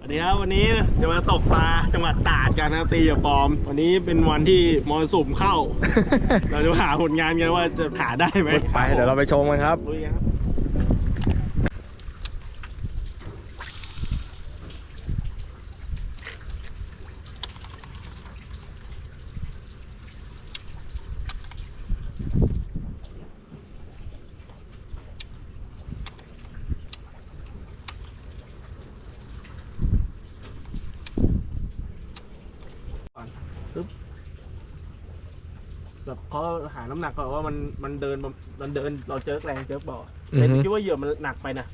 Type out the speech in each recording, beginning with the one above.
สวัสดีครับวันนี้จะมาตกปลาจังหวัดตราดกันนะตีกับปอมวันนี้เป็นวันที่มรสุมเข้า เราจะหาผลงานกันว่าจะหาได้ไหมไปเดี๋ยวเราไปชมกันครับแบบเขาหาน้ำหนักก่อนว่ามันเดินเราเจอแรงเจอบ่อแต่คิดว่าเหยื่อมันหนักไปนะ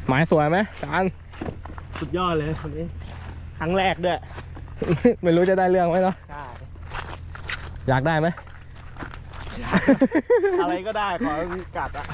หมายสวยไหมจานสุดยอดเลยคนนี้ครั้งแรกด้วย ไม่รู้จะได้เรื่องไหมเนาะ ใช่ อยากได้ไหม อะไรก็ได้ขอกัดอ่ะ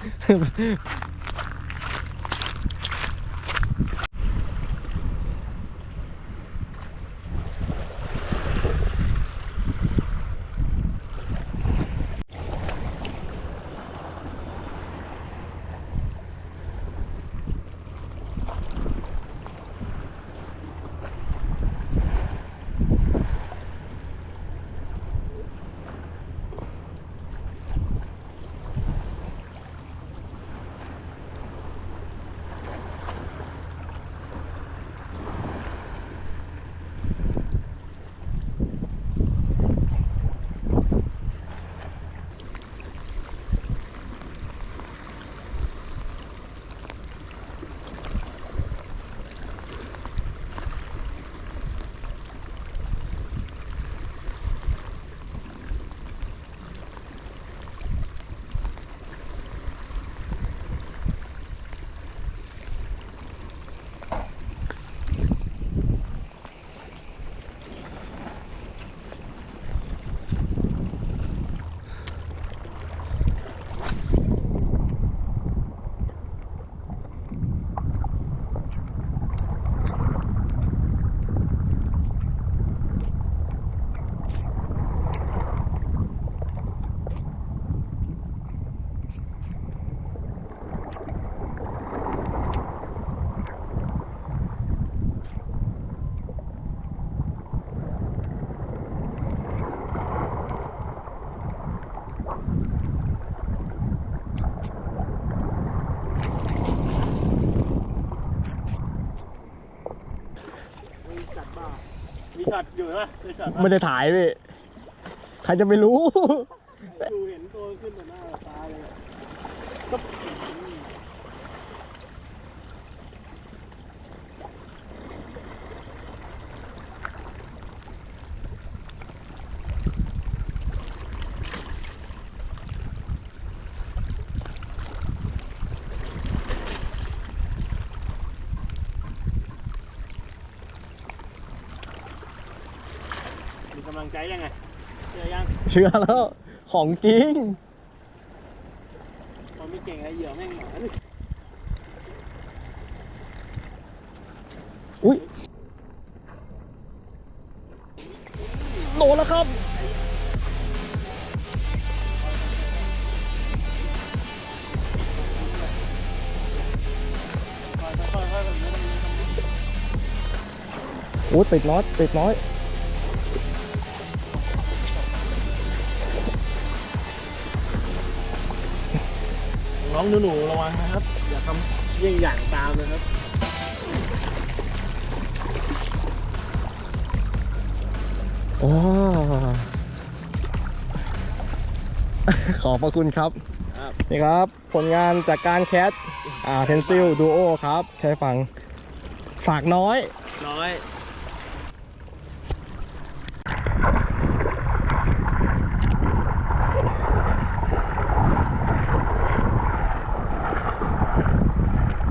มีช็อตอยู่ไหมไม่ได้ถ่ายพี่ใครจะไปรู้ ดูเห็นตัวขึ้นต่อหน้าตาเลยมีกำลังใจยังไงเชื่อยัง เชื่อแล้วของจริงพอไม่เก่งไอ้เหยื่อแม่งหมาเลยอุ้ยโดนแล้วครับโอ้ติดน้อยติดน้อยน้องหนูระวังนะครับอย่าทำเยี่ยงอย่างตามนะครับโอ้ขอบพระคุณครับนี่ครับผลงานจากการแคสเพนซิลดูโอครับใช้ฝั่งฝากน้อย